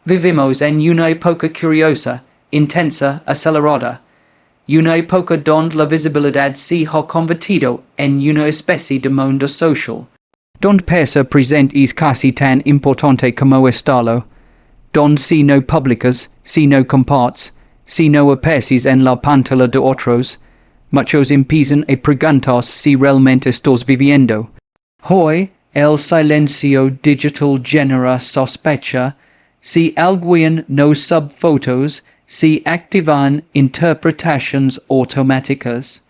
Vivimos en una época curiosa, intensa, acelerada. Una época donde la visibilidad se ha convertido en una especie de mundo social. Donde ser presente es casi tan importante como estarlo. Donde si no publicas, si no compartes, si no apareces en la pantalla de otros, muchos empiezan a preguntarse si realmente estás viviendo. Hoy, el silencio digital genera sospecha. Si alguien no sub fotos, si activan interpretaciones automáticas.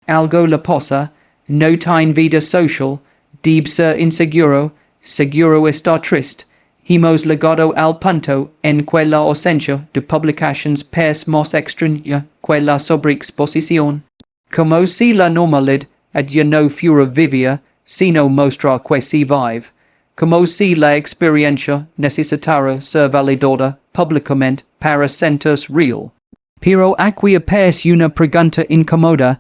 Algo le pasa, no tiene vida social, debe ser inseguro, seguro está triste. Hemos llegado al punto en que la ausencia de publicaciones es más extraña que la sobreexposición. Como si la normalidad ya no fuera vivia, sino mostrar que se vive. Como si la experiencia necesitara ser validada públicamente para sentirse real. Pero aquí aparece una pregunta incómoda.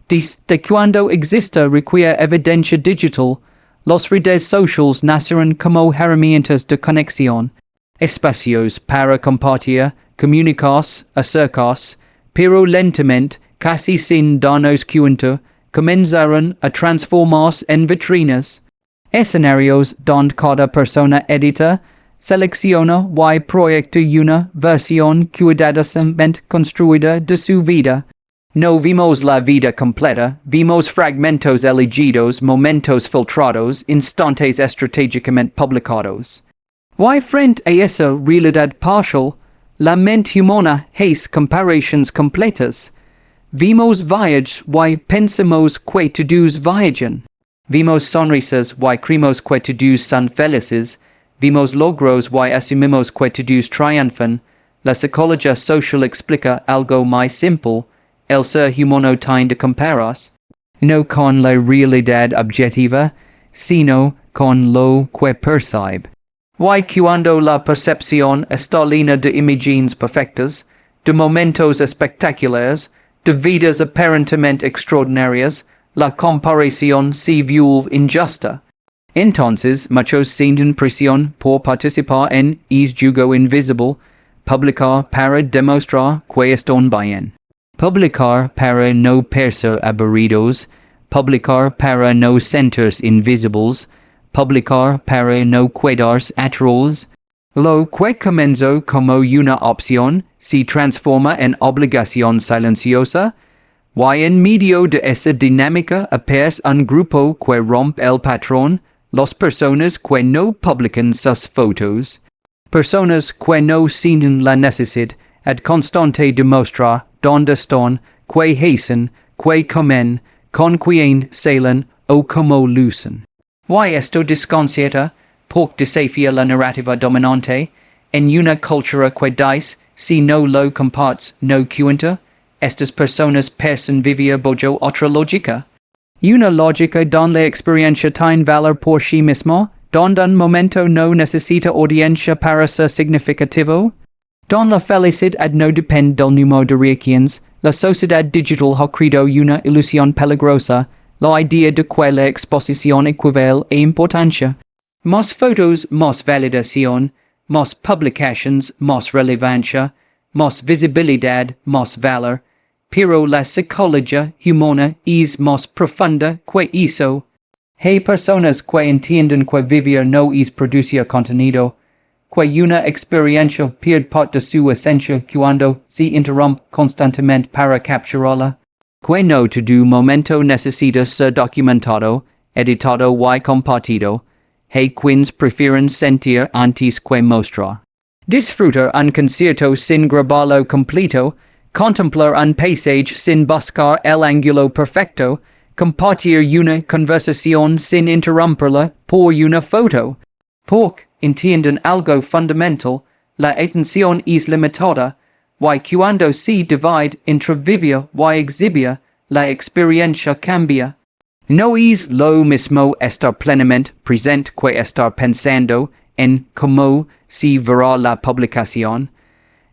Desde cuando existe requia evidencia digital, los redes sociales nacieron como herramientas de conexión, espacios para compartir, comunicarse, acercarse, pero lentamente, casi sin darnos cuenta, comenzaron a transformarse en vitrinas. Escenarios donde cada persona edita, selecciona y proyecta una versión cuidadosamente construida de su vida. No vimos la vida completa, vimos fragmentos elegidos, momentos filtrados, instantes estratégicamente publicados. Y frente a esa realidad parcial, la mente humana hace comparaciones completas. Vimos viajes y pensamos que todos viajan. Vimos sonrisas y creemos que todos son felices. Vimos logros y asumimos que todos triunfan. La psicología social explica algo más simple. El ser humano tiende de compararse, no con la realidad objetiva, sino con lo que percibe. Y cuando la percepción está llena de imágenes perfectas, de momentos espectaculares, de vidas aparentemente extraordinarias, la comparación se vuelve injusta. Entonces, muchos sienten presión por participar en es juego invisible, publicar para demostrar que están bien. Publicar para no parecer aburridos, publicar para no sentirse invisibles, publicar para no quedarse atrás. Lo que comenzó como una opción se transforma en obligación silenciosa, y en medio de esa dinámica aparece un grupo que rompe el patrón, las personas que no publican sus fotos, personas que no sienten la necesidad constante de mostrar dónde están, qué hacen, qué comen, con quién salen o cómo lucen. Y esto desconcierta, porque desafía la narrativa dominante, en una cultura que dice, si no lo compartes, no cuenta, estas personas parecen vivir bajo otra lógica. Una lógica donde la experiencia tiene valor por sí misma, donde un momento no necesita audiencia para ser significativo, donde la felicidad no depende del número de reacciones. La sociedad digital ha creado una ilusión peligrosa, la idea de que la exposición equivale a importancia. Más fotos, más validación, más publications, más relevancia, más visibilidad, más valor. Pero la psicología humana es más profunda que eso. Hay personas que entienden que vivir no es producir contenido, que una experiencia pierde parte de su esencia cuando se interrumpe constantemente para capturarla, que no todo momento necesita ser documentado, editado y compartido. Hay quienes prefieren sentir antes que mostrar. Disfrutar un concierto sin grabarlo completo, contemplar un paisaje sin buscar el ángulo perfecto, compartir una conversación sin interrumpirla por una foto. Porque entienden algo fundamental, la atención es limitada, y cuando se divide entre vivir y exhibir, la experiencia cambia. No es lo mismo estar plenamente presente que estar pensando en cómo se verá la publicación.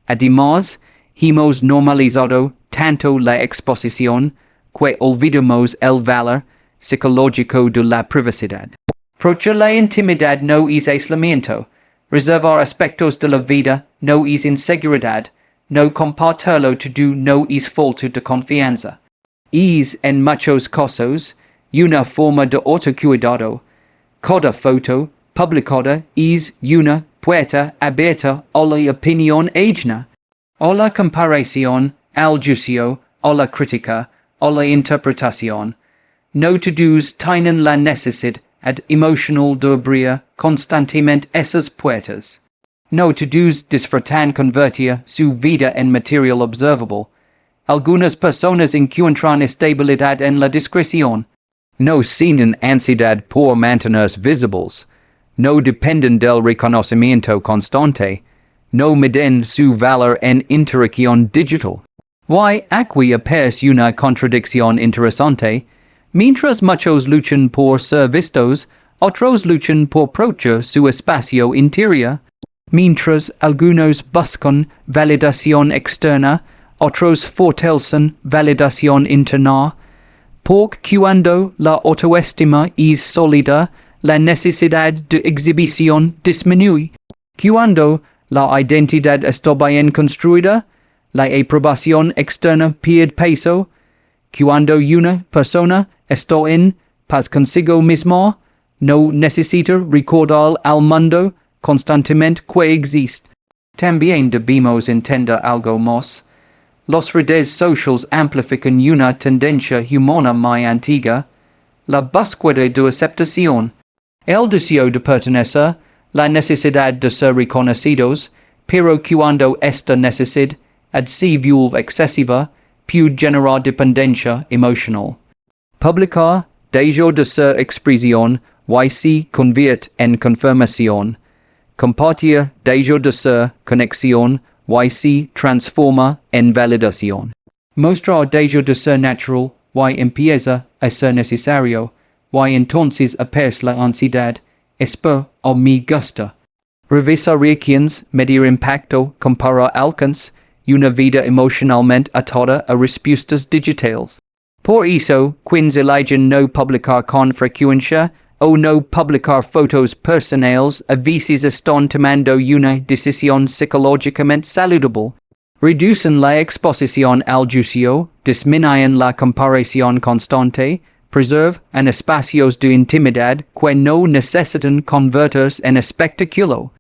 Además, hemos normalizado tanto la exposición que olvidamos el valor psicológico de la privacidad. Porque la intimidad no es aislamiento, reservar aspectos de la vida, no es inseguridad, no compartirlo todo, no es falta de confianza. Es en muchos casos una forma de autocuidado. Cada foto publicada es una puerta abierta a la opinión ajena, a la comparación, al juicio, a la crítica, a la interpretación. No todos tienen la necesidad emocional de abrir constantemente esas puertas. No todos disfrutan convertir su vida en material observable. Algunas personas encuentran estabilidad en la discreción. No sienten ansiedad por mantenerse visibles. No dependen del reconocimiento constante. No miden su valor en interacción digital. Aquí aparece una contradicción interesante. Mientras muchos luchan por ser vistos, otros luchan por proteger su espacio interior. Mientras algunos buscan validación externa, otros fortalecen validación interna. Porque cuando la autoestima es sólida, la necesidad de exhibición disminuye. Cuando la identidad está bien construida, la aprobación externa pierde peso. Cuando una persona está en paz consigo misma, no necesita recordar al mundo constantemente que existe. También debemos entender algo más. Las redes sociales amplifican una tendencia humana muy antigua, la búsqueda de aceptación, el deseo de pertenecer, la necesidad de ser reconocidos, pero cuando esta necesidad se vuelve excesiva, puede generar dependencia emocional. Publicar deja de ser expresión y se convierte en confirmación. Compartir deja de ser conexión y se transforma en validación. Mostrar deja de ser natural y empieza a ser necesario, y entonces aparece la ansiedad, espero o me gusta. Revisar reacciones, medir impacto, comparar alcance, una vida emocionalmente atada a respuestas digitales. Por eso, quienes eligen no publicar con frecuencia o no publicar fotos personales a veces están tomando una decisión psicológicamente saludable. Reducen la exposición al juicio, disminuyen la comparación constante, preservan espacios de intimidad que no necesitan convertirse en espectáculo.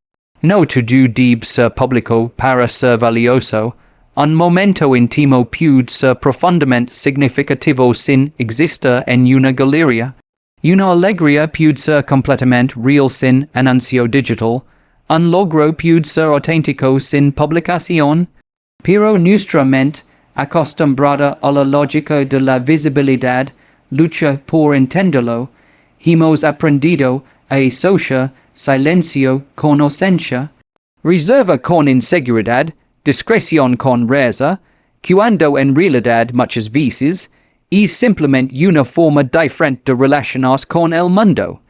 No todo debe ser público para ser valioso. Un momento íntimo puede ser profundamente significativo sin existir en una galería. Una alegría puede ser completamente real sin anuncio digital. Un logro puede ser auténtico sin publicación. Pero nuestra mente, acostumbrada a la lógica de la visibilidad, lucha por entenderlo. Hemos aprendido a asociar silencio con ausencia, reserva con inseguridad, discreción con rareza, cuando en realidad muchas veces es simplemente una forma diferente de relacionarse con el mundo.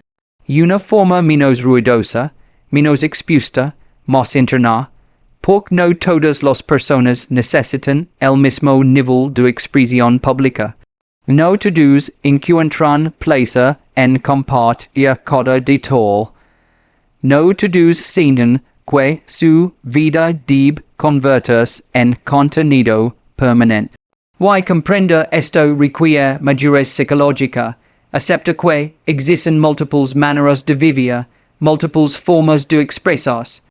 Una forma menos ruidosa, menos expuesta, más interna, porque no todas las personas necesitan el mismo nivel de expresión pública. No todos encuentran placer en compartir cada detalle. No todos sienten que su vida debe convertirse en contenido permanente. Y comprender esto requiere madurez psicológica. Acepta que existen múltiples maneras de vivir, múltiples formas de expresarse,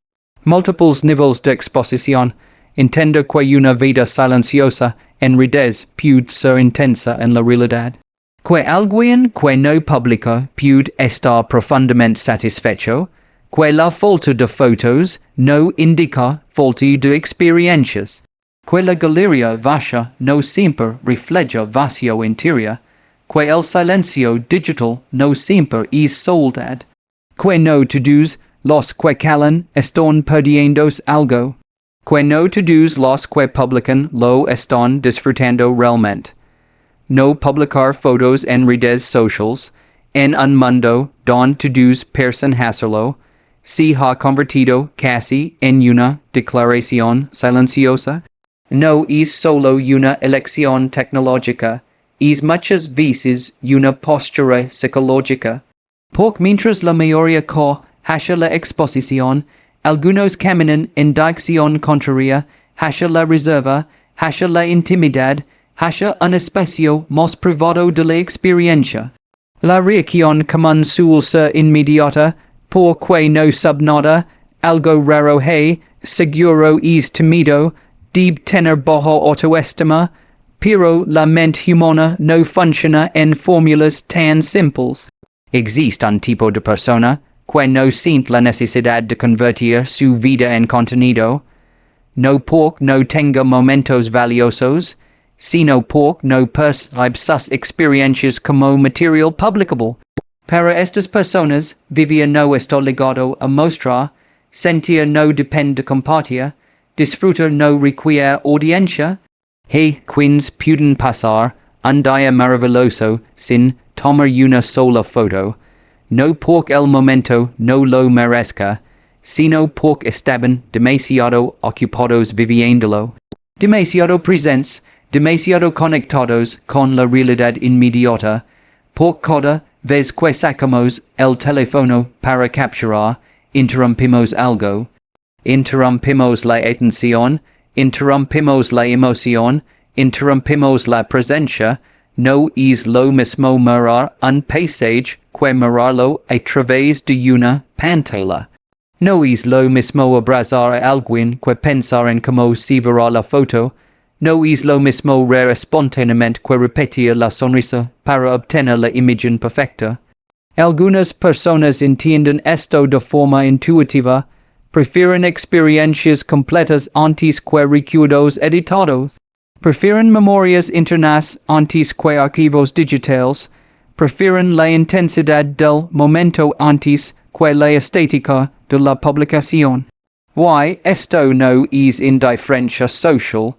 múltiples niveles de exposición. Entender que una vida silenciosa en redes puede ser intensa en la realidad. Que alguien que no publica puede estar profundamente satisfecho. Que la falta de fotos no indica falta de experiencias. Que la galería vacía no siempre refleja vacío interior. Que el silencio digital no siempre es soledad. Que no todos los que callan están perdiéndose algo. Que no todos los que publican lo están disfrutando realmente. No publicar fotos en redes sociales, en un mundo donde todos parecen hacerlo, se ha convertido casi en una declaración silenciosa. No es solo una elección tecnológica, es muchas veces una postura psicológica. Porque mientras la mayoría que hace la exposición, algunos caminan en dirección contraria hacia la reserva, hacia la intimidad, hacia un espacio más privado de la experiencia. La reacción común suele ser inmediata, porque no subnota, algo raro hay, seguro es temido, debe tener bajo autoestima, pero la mente humana no funciona en fórmulas tan simples. Existe un tipo de persona que no siente la necesidad de convertir su vida en contenido, no porque no tenga momentos valiosos, sino porque no percibe sus experiencias como material publicable. Para estas personas, vivir no está ligado a mostrar, sentir no depende de compartir, disfrutar no requiere audiencia. Quienes pueden pasar un día maravilloso sin tomar una sola foto, no porque el momento no lo merezca, sino porque estaban demasiado ocupados viviéndolo, demasiado presentes, demasiado conectados con la realidad inmediata, por cada vez que sacamos el teléfono para capturar, interrumpimos algo, interrumpimos la atención, interrumpimos la emoción, interrumpimos la presencia. No es lo mismo mirar un paisaje que mirarlo a través de una pantalla. No es lo mismo abrazar a alguien que pensar en cómo se verá la foto. No es lo mismo reír espontáneamente que repetir la sonrisa para obtener la imagen perfecta. Algunas personas entienden esto de forma intuitiva, prefieren experiencias completas antes que recuerdos editados, prefieren memorias internas antes que archivos digitales, prefieren la intensidad del momento antes que la estética de la publicación. Esto no es indiferencia social,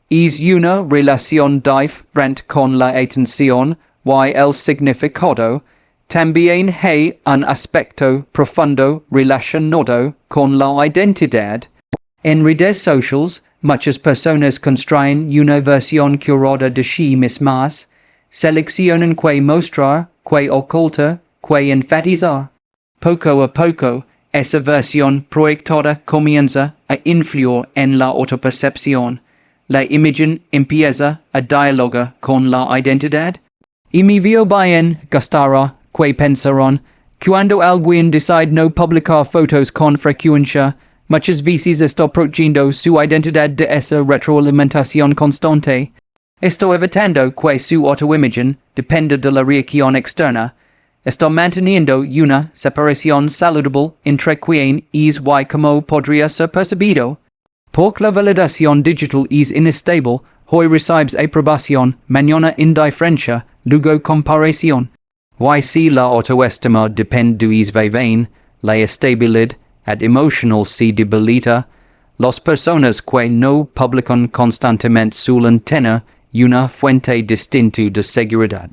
es una relación diferente con la atención el significado. También hay un aspecto profundo relacionado con la identidad. En redes sociales, muchas personas construyen una versión curada de sí mismas, seleccionan que mostrar, que ocultar, que enfatizar. Poco a poco, esa versión proyectada comienza a influir en la autopercepción. La imagen empieza a dialogar con la identidad. Y me veo bien gastará que pensaron, cuando alguien decide no publicar fotos con frecuencia, muchas veces está protegiendo su identidad de esa retroalimentación constante. Está evitando que su autoimagen dependa de la reacción externa. Está manteniendo una separación saludable entre quien es y cómo podría ser percibido. Porque la validación digital es inestable, hoy recibes aprobación, mañana indiferencia, luego comparación. Si la autoestima depende de vaivén, la estabilidad emocional se debilita, las personas que no publican constantemente suelen tener una fuente distinta de seguridad.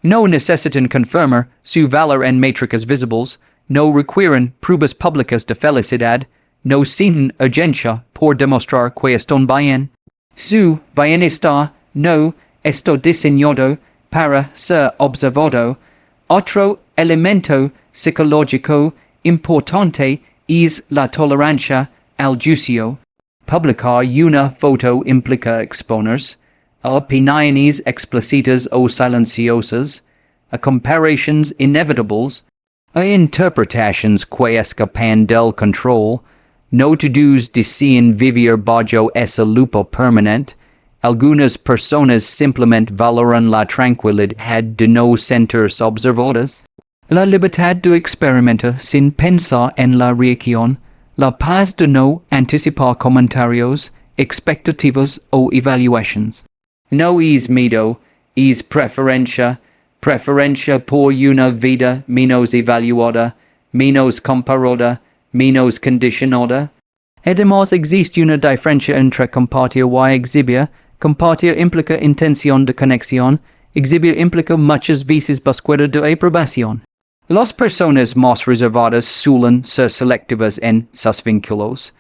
No necesitan confirmar su valor en métricas visibles, no requieren pruebas públicas de felicidad, no sienten urgencia por demostrar que están bien. Su bienestar no está diseñado para ser observado. Otro elemento psicológico importante es la tolerancia al juicio. Publicar una foto implica exponerse a opiniones explícitas o silenciosas, a comparations inevitables, a interpretations que escapan del control. No todos desean vivir bajo esa lupa permanente. Algunas personas simplemente valoran la tranquilidad de no sentirse observadas, la libertad de experimentar sin pensar en la reacción, la paz de no anticipar comentarios, expectativas o evaluations. No es miedo, es preferencia por una vida menos evaluada, menos comparada, menos condicionada. Además existe una diferencia entre compartir y exhibir. Compartir implica intención de conexión, exhibir implica muchas veces búsqueda de aprobación. Las personas más reservadas suelen ser selectivas en sus vínculos.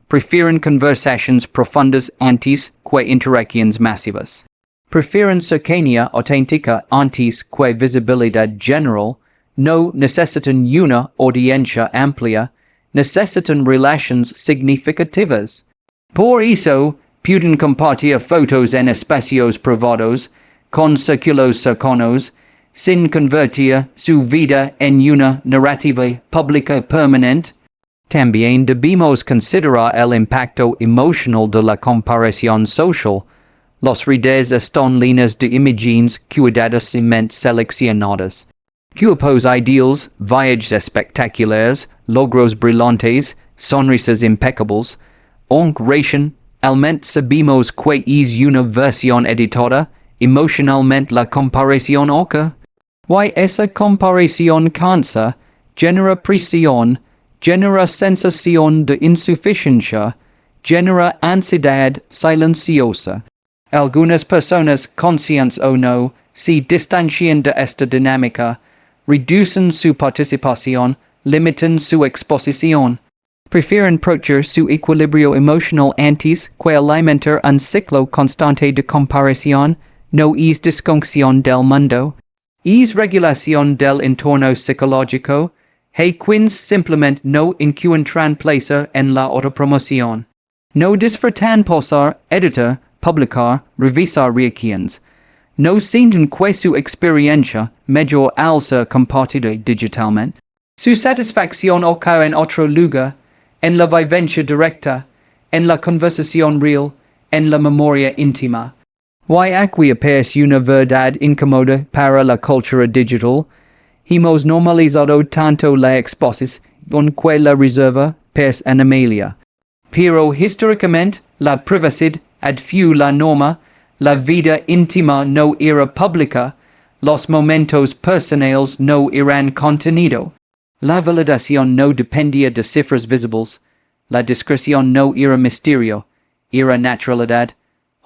Prefieren conversaciones profundas antes que interacciones masivas. Prefieren cercanía auténtica antes que visibilidad general. No necesitan una audiencia amplia. necesitan relaciones significativas. Por eso, pueden compartir fotos en espacios privados, con círculos cercanos, sin convertir su vida en una narrativa pública permanente. También debemos considerar el impacto emocional de la comparación social. Las redes están llenas de imágenes cuidadosamente seleccionadas. Cuerpos ideales, viajes espectaculares, logros brillantes, sonrisas impecables. Aunque racionalmente sabemos que es una versión editada, emocionalmente la comparación ocurre. Y esa comparación cansa, genera presión, genera sensación de insuficiencia, genera ansiedad silenciosa. Algunas personas, conscientes o no, se distancian de esta dinámica, reducen su participación, limitan su exposición. Prefieren proteger su equilibrio emocional antes que alimentar un ciclo constante de comparación, no es disfunción del mundo. Es regulación del entorno psicológico, quienes simplemente no encuentran placer en la autopromoción. No disfrutan posar, editar, publicar, revisar reacciones. No sienten que su experiencia mejor al ser compartida digitalmente. Su satisfacción ocurre en otro lugar, en la vivencia directa, en la conversación real, en la memoria íntima. Y aquí aparece una verdad incómoda para la cultura digital. Hemos normalizado tanto la exposición que la reserva es animalia. Pero históricamente, la privacidad fue la norma, la vida íntima no era pública, los momentos personales no eran contenido. La validación no dependía de cifras visibles, la discreción no era misterio, era naturalidad.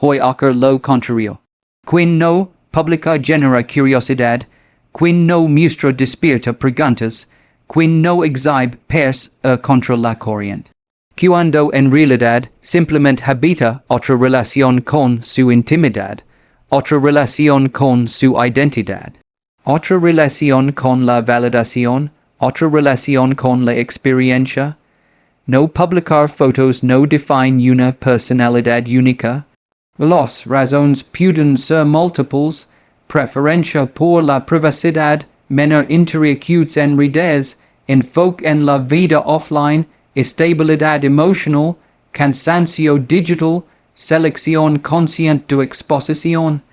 Hoy ocurre lo contrario. Quien no publica genera curiosidad, quien no muestra despierta preguntas, quien no exhibe pers contra la corriente. Cuando en realidad simplemente habita otra relación con su intimidad, otra relación con su identidad, otra relación con la validación, otra relación con la experiencia. No publicar fotos no define una personalidad única. Las razones pueden ser múltiples, preferencia por la privacidad, menor interacciones en redes, enfoque en la vida offline, estabilidad emocional, cansancio digital, selección consciente de exposición.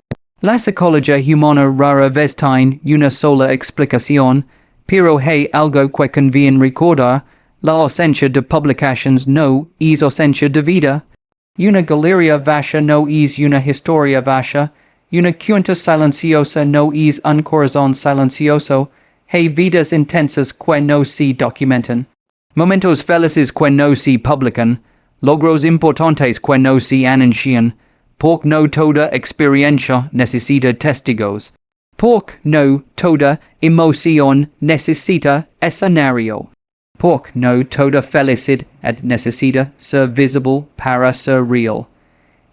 La psicología humana rara vez tiene una sola explicación, pero hay algo que conviene recordar, la ausencia de publicaciones no es ausencia de vida. Una galería vacía no es una historia vacía, una cuenta silenciosa no es un corazón silencioso, hay vidas intensas que no se documentan, momentos felices que no se publican, logros importantes que no se anuncian, porque no toda experiencia necesita testigos, porque no toda emoción necesita escenario. Porque no toda felicidad necesita ser visible para ser real.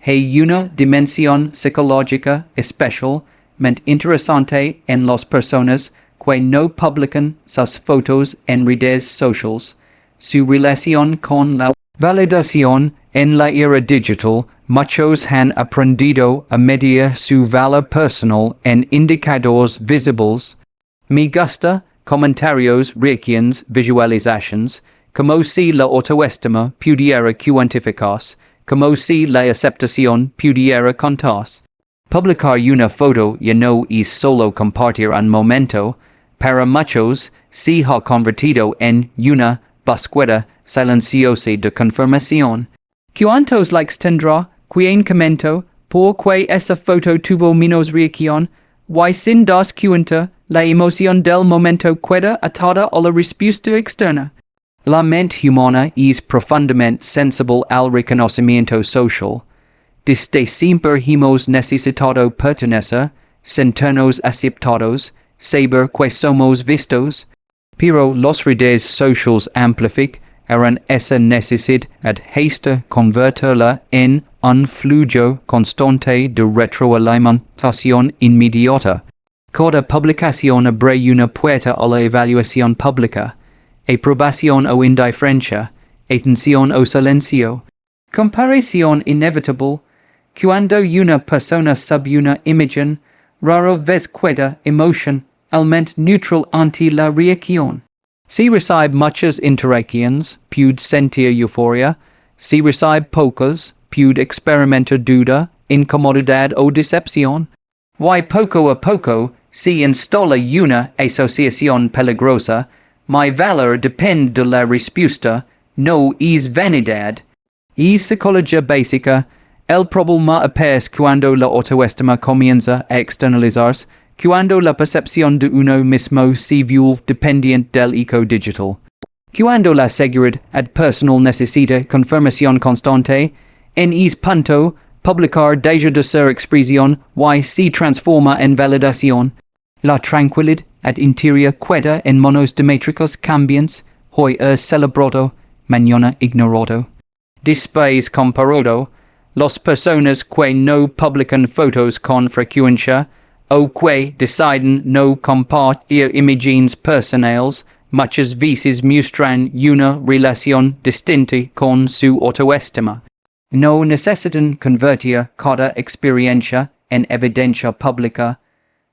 Hay una dimensión psicológica especialmente interesante en las personas que no publican sus fotos en redes sociales. Su relación con la validación en la era digital, muchos han aprendido a medir su valor personal en indicadores visibles. Me gusta, comentarios, reacciones, visualizaciones, como si la autoestima pudiera cuantificarse, como si la aceptación pudiera contarse. Publicar una foto ya no es solo compartir un momento, para muchos se ha convertido en una búsqueda silenciosa de confirmación. ¿Cuántos likes tendrá? ¿Quién comentó? ¿Por qué esa foto tuvo menos reacción? Y sin das cuenta, la emoción del momento queda atada a la respuesta externa. La mente humana es profundamente sensible al reconocimiento social. Desde siempre hemos necesitado pertenecer, sentirnos aceptados, saber que somos vistos. Pero las redes sociales amplificaron esa necesidad hasta convertirla en un flujo constante de retroalimentación inmediata. Cada publicación abre una puerta a la evaluación pública. aprobación o indiferencia, atención o silencio. Comparación inevitable, cuando una persona sub una imagen, rara vez queda emoción, alment neutral ante la reacción. Si recibe muchas interacciones, puede sentir euforia, si recibe pocas, puede experimentar duda, incomodidad o decepción. Y poco a poco, si instala una asociación peligrosa, mi valor depende de la respuesta, no es vanidad. Es psicología básica, el problema aparece cuando la autoestima comienza a externalizarse, cuando la percepción de uno mismo se vuelve dependiente del eco digital. Cuando la seguridad personal necesita confirmación constante, en ese punto, publicar deja de ser expresión y se transforma en validación. La tranquilidad interior queda en manos dimétricos cambiantes, hoy es celebrado, mañana ignorado. Después comparado, las personas que no publican fotos con frecuencia, o que deciden no compartir imágenes personales, muchas veces muestran una relación distinta con su autoestima. No necesitan convertir cada experiencia en evidencia pública,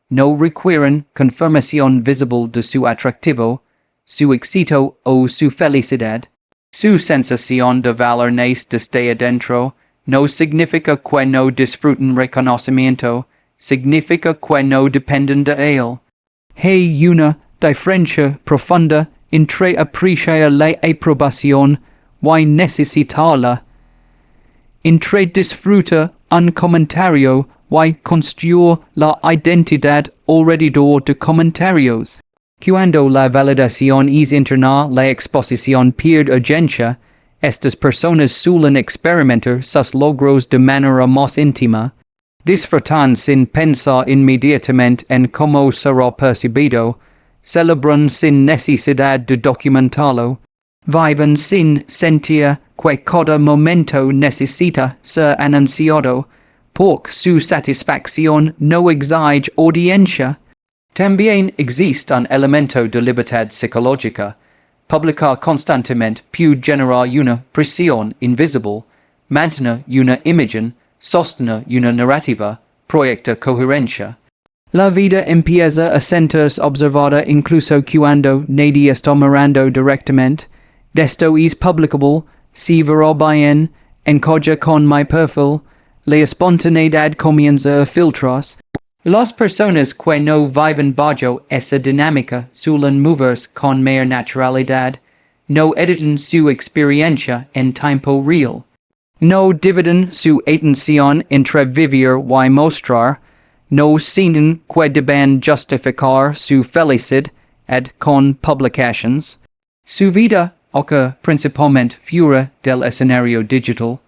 no requieren confirmación visible de su atractivo, su éxito o su felicidad. Su sensación de valor nace desde adentro, no significa que no disfruten reconocimiento, significa que no dependen de él. Hay una diferencia profunda entre apreciar la aprobación y necesitarla, entre disfrutar un comentario y construir la identidad alrededor de comentarios. Cuando la validación es interna, la exposición pierde urgencia, estas personas suelen experimentar sus logros de manera más íntima, disfrutan sin pensar inmediatamente en cómo será percibido, celebran sin necesidad de documentarlo, viven sin sentir que cada momento necesita ser anunciado, porque su satisfacción no exige audiencia. También existe un elemento de libertad psicológica. Publicar constantemente puede generar una presión invisible, mantener una imagen, sostener una narrativa, proyecta coherencia. La vida empieza a sentirse observada incluso cuando nadie está mirando directamente. Esto es publicable, si verá bien, encaja con mi perfil, la espontaneidad comienza a filtrarse. Las personas que no viven bajo esa dinámica suelen moverse con mayor naturalidad, no editan su experiencia en tiempo real. No dividen su atención entre vivir y mostrar, no sienten que deben justificar su felicidad con publications. Su vida ocurre principalmente fuera del escenario digital.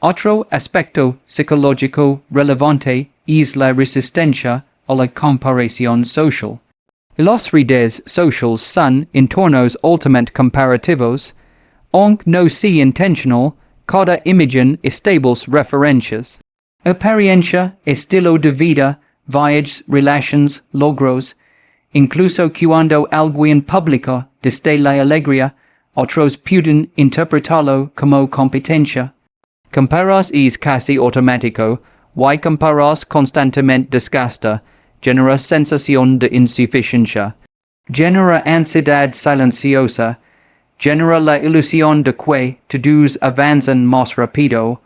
Otro aspecto psicológico relevante es la resistencia a la comparación social. Las redes sociales son entornos altamente comparativos, aunque no sea intencional, cada imagen estables referencias. Apariencia, estilo de vida, viajes, relaciones, logros, incluso cuando alguien publica desde la alegría, otros pueden interpretarlo como competencia. Comparas es casi automático, y comparas constantemente desgasta, genera sensación de insuficiencia, genera ansiedad silenciosa, genera la ilusión de que todos avanzan más rápido.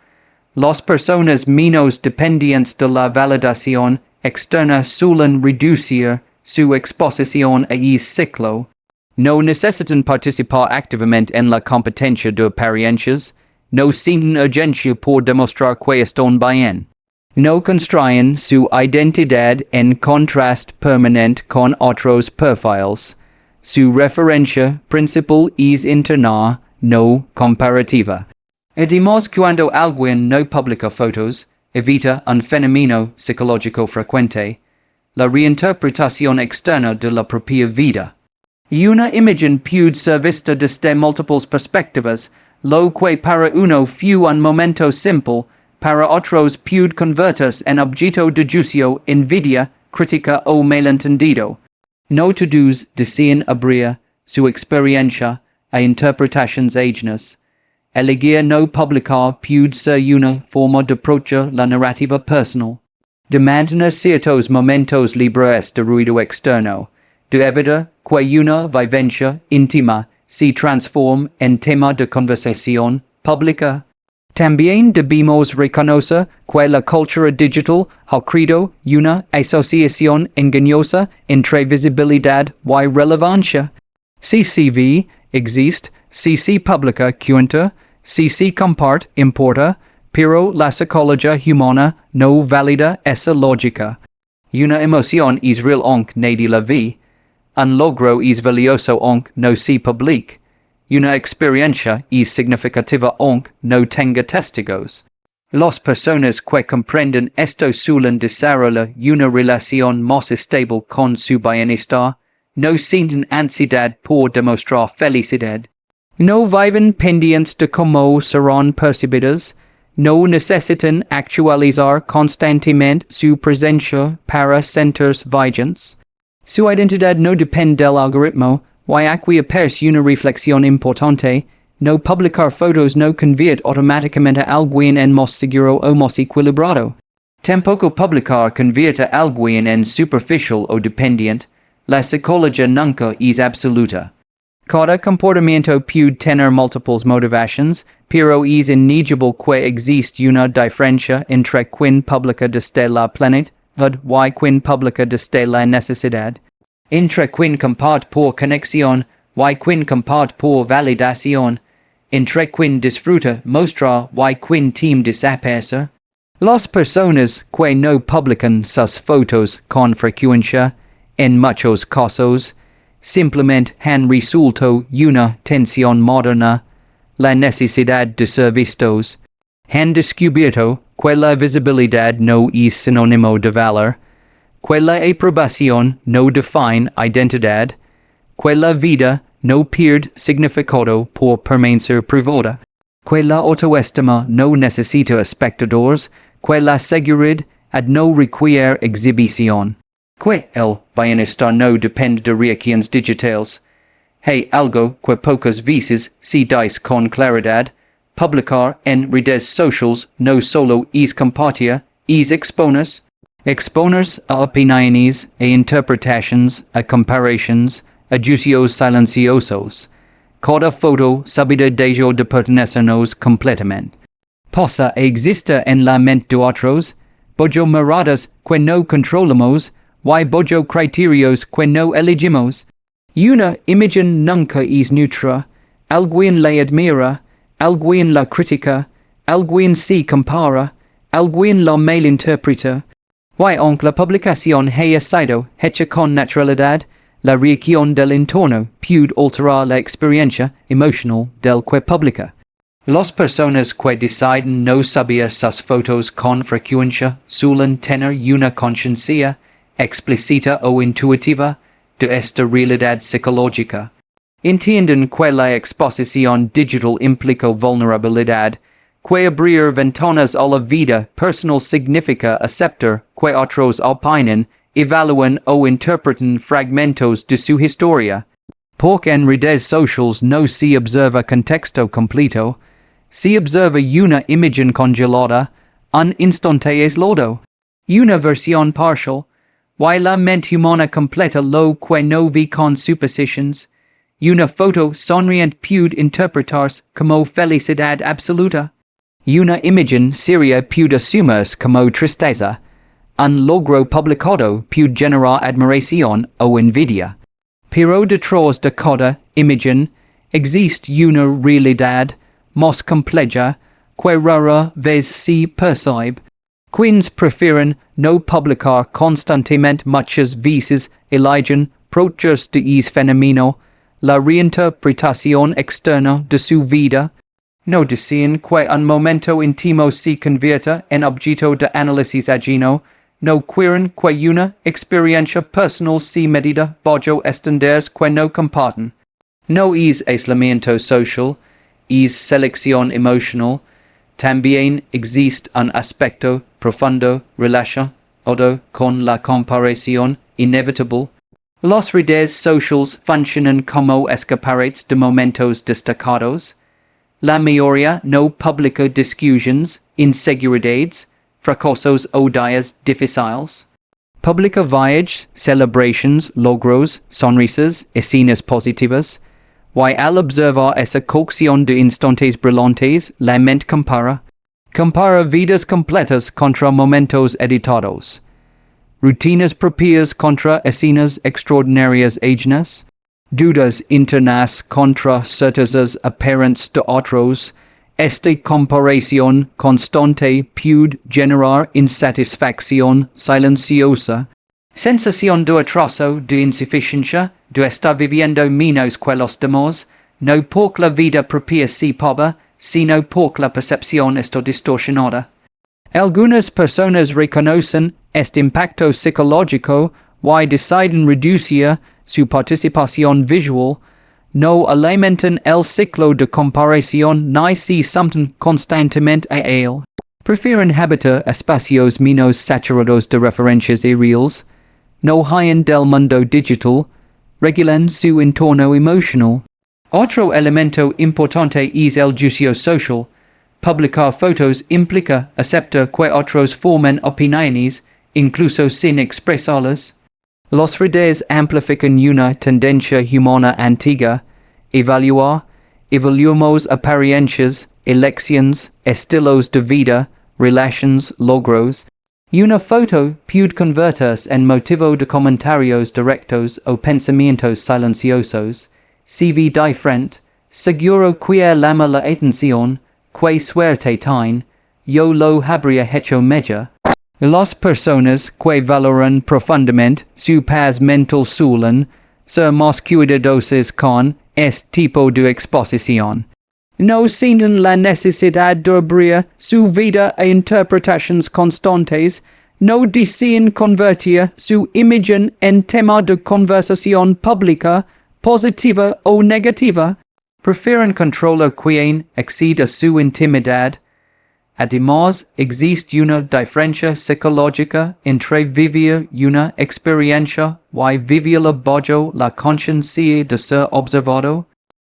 Las personas menos dependientes de la validación externa suelen reducir su exposición a ese ciclo. No necesitan participar activamente en la competencia de apariencias, no sienten urgencia por demostrar que están bien. No construyen su identidad en contraste permanente con otros perfiles. Su referencia principal es interna, no comparativa. Además, cuando alguien no publica fotos, evita un fenómeno psicológico frecuente, la reinterpretación externa de la propia vida. Una imagen puede ser vista desde múltiples perspectivas, lo que para uno fue un momento simple, para otros puede convertirse en objeto de juicio, envidia, crítica o malentendido. No todos desean abrir su experiencia e interpretaciones ajenas. Elegir no publicar puede ser una forma de approachar la narrativa personal. De mantener ciertos momentos libres de ruido externo, de evitar que una vivencia íntima se transforme en tema de conversación pública. También debemos reconocer que la cultura digital ha creado una asociación engañosa entre visibilidad y relevancia. Si se ve, existe, si se publica, cuenta, si se comparte, importa, pero la psicología humana no valida esa lógica. Una emoción es real aunque nadie la ve. Un logro es valioso aunque no se publique. Una experiencia es significativa aunque no tenga testigos. Las personas que comprenden esto suelen desarrollar una relación más estable con su bienestar, no sienten ansiedad por demostrar felicidad, no viven pendientes de cómo serán percibidas, no necesitan actualizar constantemente su presencia para sentirse vigentes. Su identidad no depende del algoritmo, y aquí aparece una reflexión importante, no publicar fotos no convierte automáticamente a alguien en más seguro o más equilibrado. Tampoco publicar convierte a alguien en superficial o dependiente. La psicología nunca es absoluta. Cada comportamiento puede tener múltiples motivaciones, pero es innegable que existe una diferencia entre quien publica desde la plenitud y quien publica desde la necesidad. Entre quien comparte por conexión y quien comparte por validación. Entre quien disfruta mostrar y quien teme desaparecer. Las personas que no publican sus fotos con frecuencia, en muchos casos, simplemente han resuelto una tensión moderna, la necesidad de ser vistos. Han descubierto que la visibilidad no es sinónimo de valor, que la aprobación no define identidad, que la vida no pierde significado por permanecer privada, que la autoestima no necesita espectadores, que la seguridad no requiere exhibición, que el bienestar no depende de reacciones digitales. Hay algo que pocas veces se dice con claridad, publicar en redes sociales no solo es compartir, es exponerse. Exponerse a opiniones e interpretaciones, a comparaciones, a juicios silenciosos. Cada foto sabida deja de pertenecernos completamente. Pasa e existe en la mente de otros, bojo miradas que no controlamos, y bojo criterios que no elegimos. Una imagen nunca es neutra, alguien la admira, alguien la critica, alguien se compara, alguien la malinterpreta. Y aunque la publicación haya sido hecha con naturalidad, la reacción del entorno puede alterar la experiencia emocional del que publica. Las personas que deciden no subir sus fotos con frecuencia suelen tener una conciencia, explícita o intuitiva, de esta realidad psicológica. Entienden que la exposición digital implica vulnerabilidad, que abrir ventanas a la vida personal significa aceptar que otros opinan, evalúan o interpretan fragmentos de su historia. Porque en redes sociales no se observa contexto completo, se observa una imagen congelada, un instante aislado, una versión parcial, y la mente humana completa lo que no ve con suposiciones. Una foto sonriente puede interpretarse como felicidad absoluta. Una imagen seria puede asumirse como tristeza. Un logro publicado puede generar admiración o envidia. Pero detrás de cada imagen existe una realidad más compleja que rara vez se percibe. Quienes prefieren no publicar constantemente muchas veces eligen protegerse de ese fenómeno, la reinterpretación externa de su vida. No desean que un momento íntimo se convierta en objeto de análisis ajeno, no quieren que una experiencia personal se medida bajo estándares que no comparten. No es aislamiento social, es selección emocional. También existe un aspecto profundo relacionado con la comparación inevitable. Los redes socials funcionan como escaparates de momentos destacados. La mayoría no publica discusiones, inseguridades, fracasos o días difíciles. Publica viajes, celebrations, logros, sonrisas, escenas positivas. Y al observar esa cocción de instantes brillantes, la mente compara vidas completas contra momentos editados. Rutinas propias contra escenas extraordinarias ajenas. Dudas internas contra certezas apparentes de otros. Esta comparación constante puede generar insatisfacción silenciosa. Sensación de atraso, de insuficiencia, de estar viviendo menos que los demás, no porque la vida propia se pobre, sino porque la percepción está distorsionada. Algunas personas reconocen este impacto psicológico y deciden reducir su participación visual, no alimentan el ciclo de comparación ni se someten constantemente a él. Prefieren habitar espacios menos saturados de referencias irreales, no huyen del mundo digital, regulan su entorno emocional. Otro elemento importante es el juicio social. Publicar fotos implica aceptar que otros formen opiniones, incluso sin expresarlas. Los redes amplifican una tendencia humana antigua. Evaluamos apariencias, elecciones, estilos de vida, relations, logros. Una foto puede convertirse en motivo de comentarios directos o pensamientos silenciosos. Si ve diferente, seguro que llama la atención, que suerte tiene, yo lo habría hecho mejor. Las personas que valoran profundamente su paz mental suelen ser más cuidadosas con este tipo de exposición. No sienten la necesidad de abrir su vida a interpretaciones constantes, no desean convertir su imagen en tema de conversación pública, positiva o negativa, prefieren controlar quien accede a su intimidad. Además, existe una diferencia psicológica entre vivir una experiencia y vivirla bajo la conciencia de ser observado.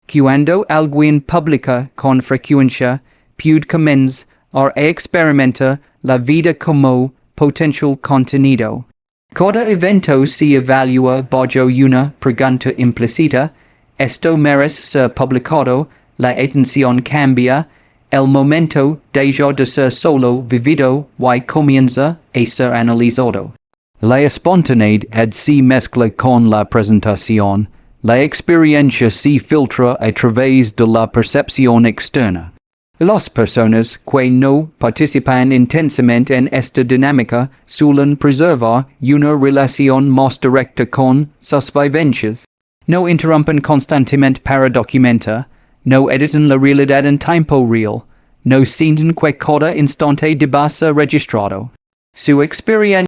Cuando alguien publica con frecuencia, puede comenzar a experimentar la vida como potencial contenido. Cada evento se evalúa bajo una pregunta implícita. Esto merece ser publicado, la atención cambia, el momento deja de ser solo vivido y comienza a ser analizado. La espontaneidad se mezcla con la presentación, la experiencia se filtra a través de la percepción externa. Las personas que no participan intensamente en esta dinámica suelen preservar una relación más directa con sus vivencias. No interrumpen constantemente para documentar, no editan la realidad en tiempo real, no sienten que cada instante deba ser registrado. Su experiencia